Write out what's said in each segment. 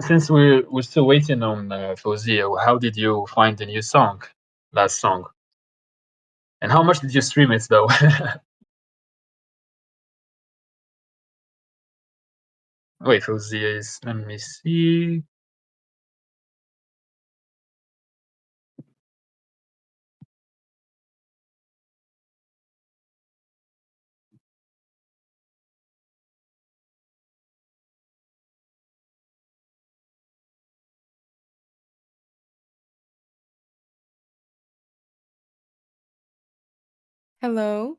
since we're still waiting on Faouzia, how did you find the new song, last song, and how much did you stream it though? Wait, Faouzia is. Let me see. Hello,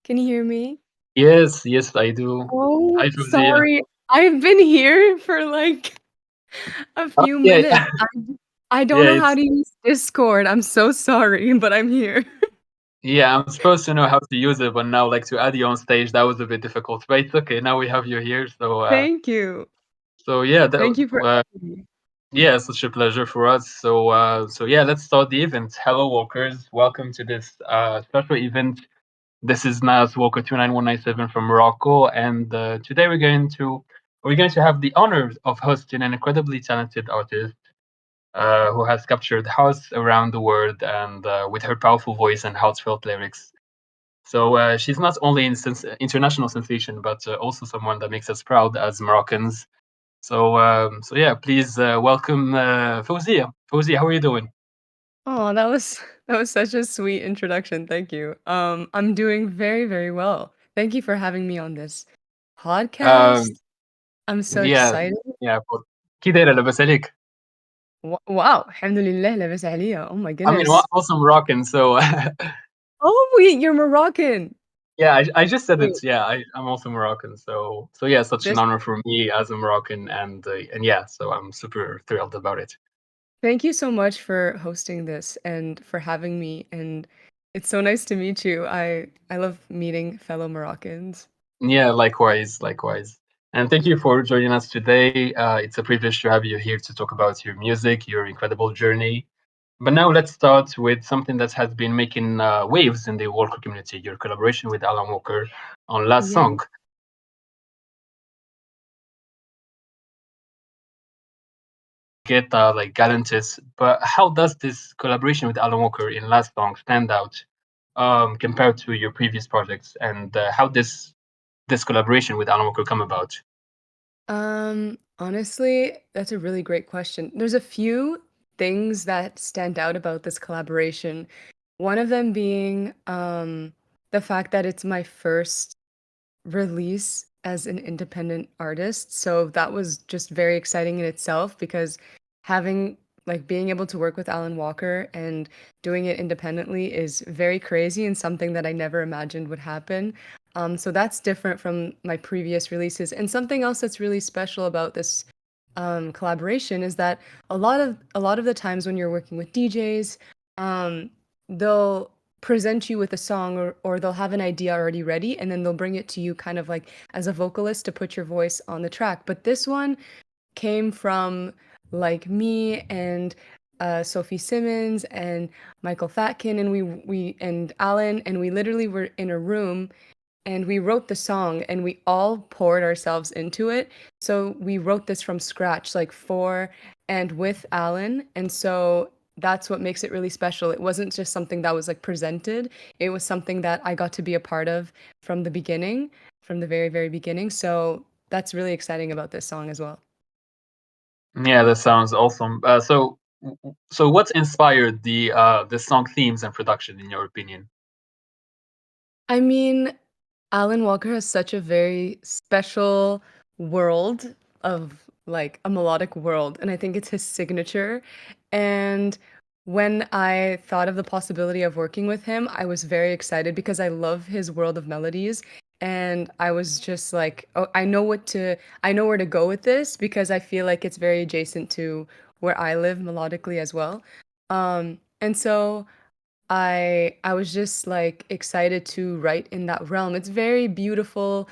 can you hear me? Yes, yes, I do. Oh, Hi, Faouzia. sorry. I've been here for like a few Yeah, minutes. I don't yeah, know how it's to use Discord. I'm so sorry, but I'm here. yeah. I'm supposed to know how to use it, but now, like, to add you on stage, that was a bit difficult. But it's okay. Now we have you here, Thank you. so yeah, Thank you for uh, having me. yeah, it's such a pleasure for us. So yeah, let's start the event. Hello, Walkers. Welcome to this special event. This is Nas Walker 29197 from Morocco, and today we're going to have the honor of hosting an incredibly talented artist who has captured house around the world and with her powerful voice and heartfelt lyrics. So she's not only an international sensation, but also someone that makes us proud as Moroccans. So yeah, please welcome Faouzia. Faouzia, how are you doing? Oh, that was such a sweet introduction. Thank you. I'm doing very, very well. Thank you for having me on this Um, podcast. I'm so yeah, excited. yeah. كي دايرة لاباس عليك؟ Wow, alhamdulillah, لاباس عليا. Oh my I mean, goodness. also Moroccan, so Oh, wait, you're Moroccan. yeah, I just said Wait, it. Yeah, I'm also Moroccan, so yeah, such an this honor for me as a Moroccan, and yeah, so I'm super thrilled about it. Thank you so much for hosting this and for having me, and it's so nice to meet you. I love meeting fellow Moroccans. Yeah, likewise, likewise. And thank you for joining us today. It's a privilege to have you here to talk about your music, your incredible journey. But now let's start with something that has been making waves in the Walker community, your collaboration with Alan Walker on Last Yeah. Song. Get like Galantis, but how does this collaboration with Alan Walker in Last Song stand out compared to your previous projects, and how this collaboration with Alan Walker come about? Honestly, that's a really great question. There's a few things that stand out about this collaboration. One of them being the fact that it's my first release as an independent artist. So that was just very exciting in itself because having being able to work with Alan Walker and doing it independently is very crazy and something that I never imagined would happen. So that's different from my previous releases. And something else that's really special about this collaboration is that a lot of the times when you're working with DJs, they'll present you with a song or they'll have an idea already ready and then they'll bring it to you kind of like as a vocalist to put your voice on the track. But this one came from like me and Sophie Simmons and Michael Fatkin and we and Alan and we literally were in a room and we wrote the song and we all poured ourselves into it. So we wrote this from scratch, like for and with Alan. And so that's what makes it really special. It wasn't just something that was like presented, it was something that I got to be a part of from the beginning, from the very, very beginning. So that's really exciting about this song as well. Yeah, that sounds awesome. So what inspired the song themes and production, in your opinion? I mean, Alan Walker has such a very special world of like a melodic world, and I think it's his signature. And when I thought of the possibility of working with him, I was very excited because I love his world of melodies. And I was just like, oh, I know where to go with this because I feel like it's very adjacent to where I live melodically as well. And so I was just like excited to write in that realm. It's very beautiful,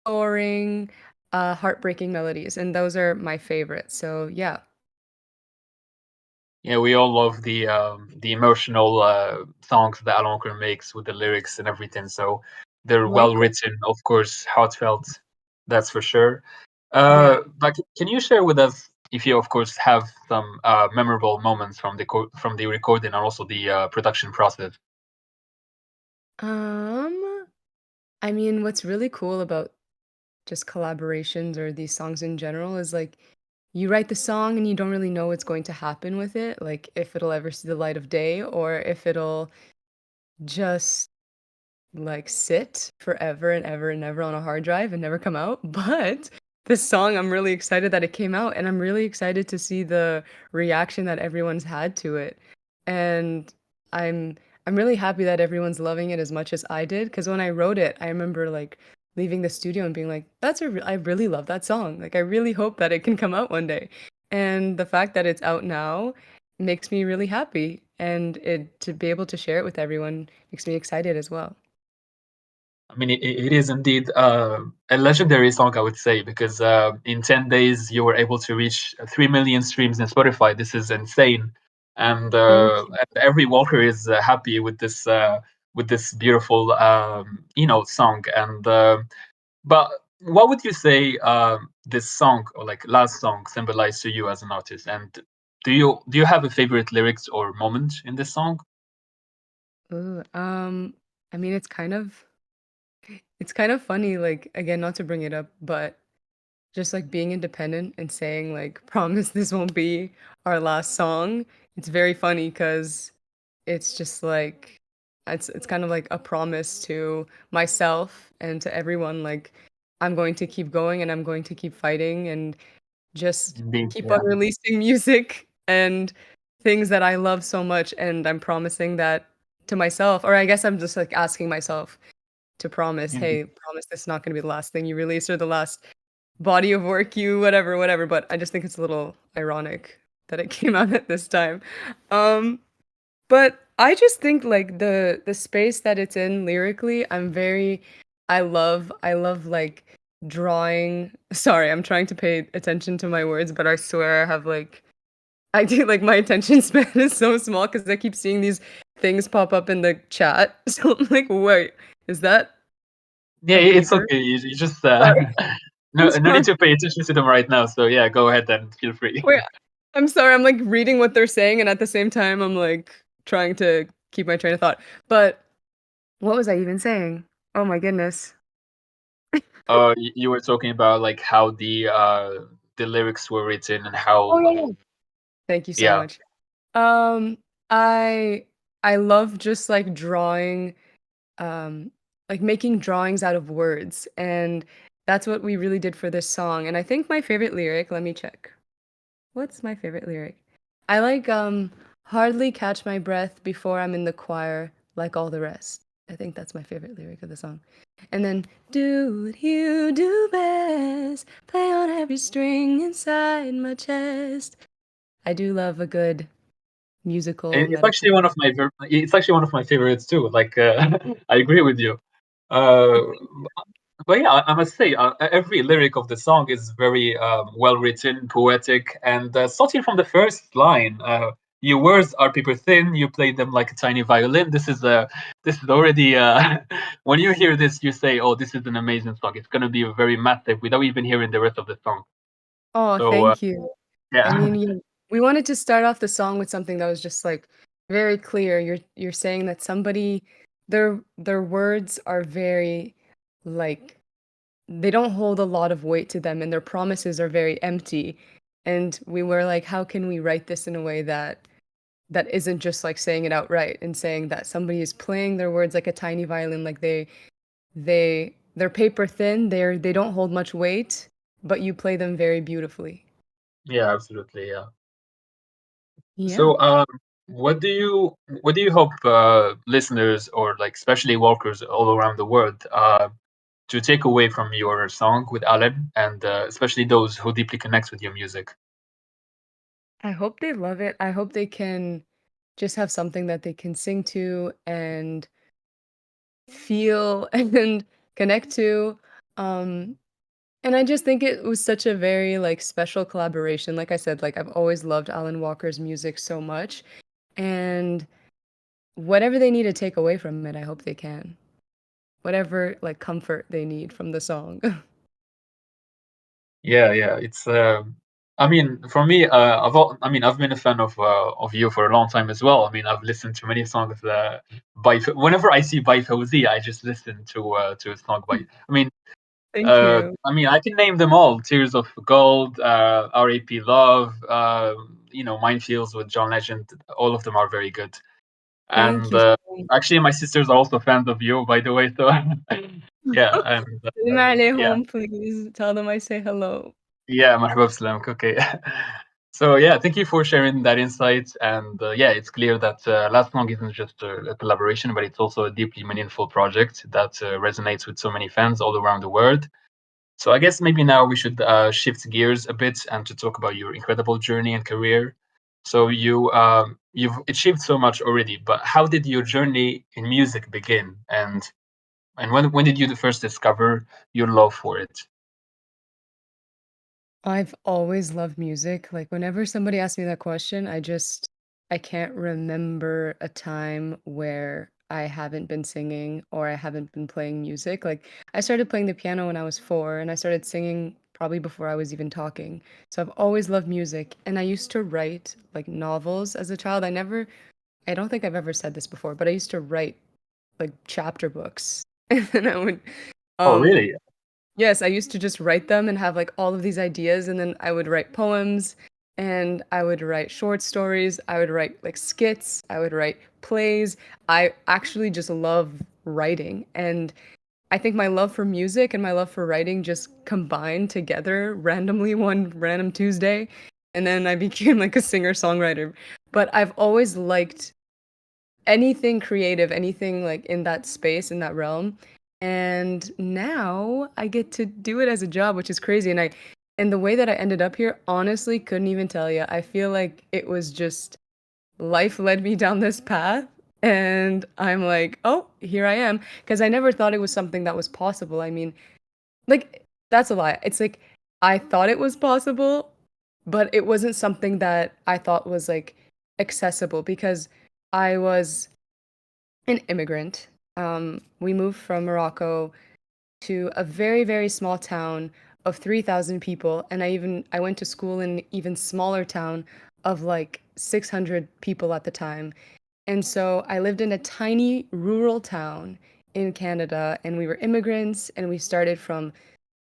soaring, heartbreaking melodies, and those are my favorites. So yeah. Yeah, we all love the emotional songs that Alan Walker makes with the lyrics and everything. So they're well Likewise. written, of course, heartfelt. That's for sure. Yeah. But can you share with us if you of course have some memorable moments from from the recording and also the production process. Um, I mean, what's really cool about just collaborations or these songs in general is like you write the song and you don't really know what's going to happen with it, like if it'll ever see the light of day or if it'll just like sit forever and ever and ever on a hard drive and never come out. But this song, I'm really excited that it came out and I'm really excited to see the reaction that everyone's had to it. And I'm I'm really happy that everyone's loving it as much as I did because when I wrote it, I remember like leaving the studio and being like, I really love that song. Like I really hope that it can come out one day. And the fact that it's out now makes me really happy and it to be able to share it with everyone makes me excited as well. I mean, it is indeed a legendary song, I would say, because in 10 days you were able to reach 3 million streams in Spotify. This is insane. Thank And every Walker is happy with this beautiful, song. But what would you say this song or like last song symbolized to you as an artist? And do you have a favorite lyrics or moment in this song? Ooh, I mean, it's kind of funny, like, again, not to bring it up, but just like being independent and saying like, promise this won't be our last song. It's very funny because it's just like it's kind of like a promise to myself and to everyone, like I'm going to keep going and I'm going to keep fighting and just Indeed, keep on yeah. releasing music and things that I love so much, and I'm promising that to myself, or I guess I'm just like asking myself to promise, Indeed. hey, promise this is not going to be the last thing you release or the last body of work you whatever, whatever. But I just think it's a little ironic that it came out at this time. Um, but I just think like the space that it's in lyrically, I love like drawing. Sorry, I'm trying to pay attention to my words, but I swear I have like I do like my attention span is so small because I keep seeing these things pop up in the chat. So I'm like, wait, is that Yeah, a it's beeper? okay. You just Sorry. I'm no need sorry. to pay attention to them right now. So yeah, go ahead and feel free. Wait, I'm sorry. I'm like reading what they're saying, and at the same time, I'm like trying to keep my train of thought. But what was I even saying? Oh my goodness. You were talking about like how the lyrics were written and Oh how yeah. Thank you so yeah. much. Um, I I love just like drawing, um, like making drawings out of words, and that's what we really did for this song. And I think my favorite lyric, let me check. What's my favorite lyric? I like hardly catch my breath before I'm in the choir like all the rest. I think that's my favorite lyric of the song. And then do what you do best, play on every string inside my chest. I do love a good musical It's metaphor. actually it's actually one of my favorites too. Like I agree with you. Uh, but yeah, I must say every lyric of the song is very well written, poetic, and starting from the first line. Your words are paper thin. You play them like a tiny violin. This is already when you hear this, you say, "Oh, this is an amazing song. It's gonna be very massive," without even hearing the rest of the song. Oh, So thank you. I yeah, mean, we wanted to start off the song with something that was just like very clear. You're saying that somebody their words are very like they don't hold a lot of weight to them and their promises are very empty. And we were like, how can we write this in a way that isn't just like saying it outright and saying that somebody is playing their words like a tiny violin, like they're paper thin, they don't hold much weight, but you play them very beautifully. yeah, absolutely, yeah. Yeah. So, what do you hope listeners or like especially walkers all around the world to take away from your song with Alan, and especially those who deeply connect with your music? I hope they love it. I hope they can just have something that they can sing to and feel and connect to. Um, and I just think it was such a very like special collaboration. Like I said, like I've always loved Alan Walker's music so much. And whatever they need to take away from it, I hope they can. Whatever like comfort they need from the song. Yeah, yeah, it's I mean, for me, I mean, I've been a fan of you for a long time as well. I mean, I've listened to many songs whenever I see by Faouzia, I just listen to a song by. Thank you. I mean, I can name them all: Tears of Gold, R.A.P. Love, Minefields with John Legend. All of them are very good. Thank And you so much. actually, my sisters are also fans of you, by the way. So yeah, and Send them yeah. home, please. Tell them I say hello. Yeah, مرحبا بسلامك. Okay. So yeah, thank you for sharing that insight. And yeah, it's clear that Last Song isn't just a collaboration, but it's also a deeply meaningful project that resonates with so many fans all around the world. So I guess maybe now we should shift gears a bit and to talk about your incredible journey and career. So you've achieved so much already, but how did your journey in music begin? And when did you first discover your love for it? I've always loved music. Like, whenever somebody asks me that question, I can't remember a time where I haven't been singing or I haven't been playing music. Like, I started playing the piano when I was 4, and I started singing probably before I was even talking. So I've always loved music, and I used to write, like, novels as a child. I don't think I've ever said this before, but I used to write, like, chapter books, and then I would, Oh, um really? yes, I used to just write them and have, like, all of these ideas, and then I would write poems, and I would write short stories, I would write, like, skits, I would write plays. I actually just love writing, and I think my love for music and my love for writing just combined together randomly one random Tuesday, and then I became, like, a singer-songwriter. But I've always liked anything creative, anything like in that space, in that realm. And now I get to do it as a job, which is crazy. And the way that I ended up here, honestly, couldn't even tell you. I feel like it was just life led me down this path. And I'm like, oh, here I am. Because I never thought it was something that was possible. I mean, like, that's a lie. It's like, I thought it was possible, but it wasn't something that I thought was like accessible because I was an immigrant. We moved from Morocco to a very, very small town of 3,000 people, and I went to school in an even smaller town of like 600 people at the time. And so I lived in a tiny rural town in Canada, and we were immigrants, and we started from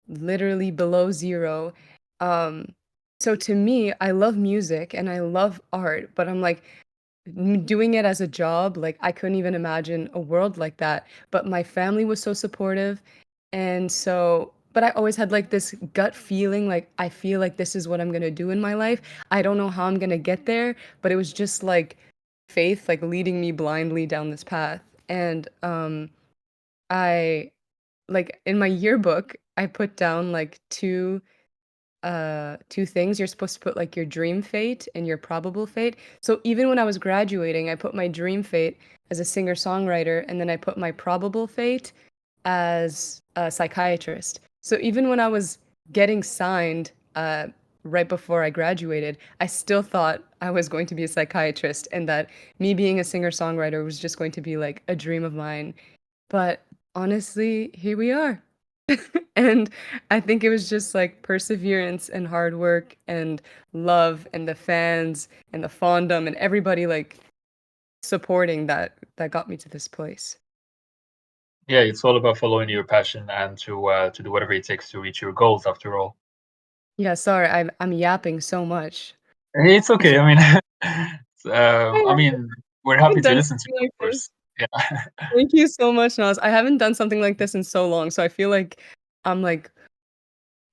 literally below zero. Um, so to me, I love music and I love art, but I'm like, doing it as a job, like, I couldn't even imagine a world like that, but my family was so supportive, and so but I always had, like, this gut feeling, like, I feel like this is what I'm gonna do in my life. I don't know how I'm gonna get there, but it was just, like, faith, like, leading me blindly down this path, and, I like, in my yearbook, I put down, like, 2 things. You're supposed to put, like, your dream fate and your probable fate. So even when I was graduating, I put my dream fate as a singer-songwriter, and then I put my probable fate as a psychiatrist. So even when I was getting signed, right before I graduated, I still thought I was going to be a psychiatrist and that me being a singer-songwriter was just going to be, like, a dream of mine. But honestly, here we are. And I think it was just like perseverance and hard work and love and the fans and the fandom and everybody like supporting that got me to this place. Yeah, it's all about following your passion and to do whatever it takes to reach your goals. After all, Yeah, sorry, I'm yapping so much. it's okay. I mean, I I mean, we're happy haven't to done listen to something you, like of this. course. Yeah. Thank you so much, Naz. I haven't done something like this in so long, so I feel like I'm like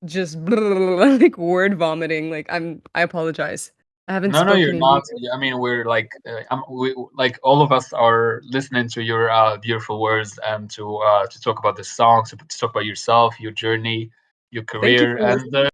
just like word vomiting. Like I apologize. I haven't No, no, spoken you're in not. years. Yeah, I mean, we're like, like all of us are listening to your beautiful words and to talk about the songs, to talk about yourself, your journey, your Thank you career, for and listening.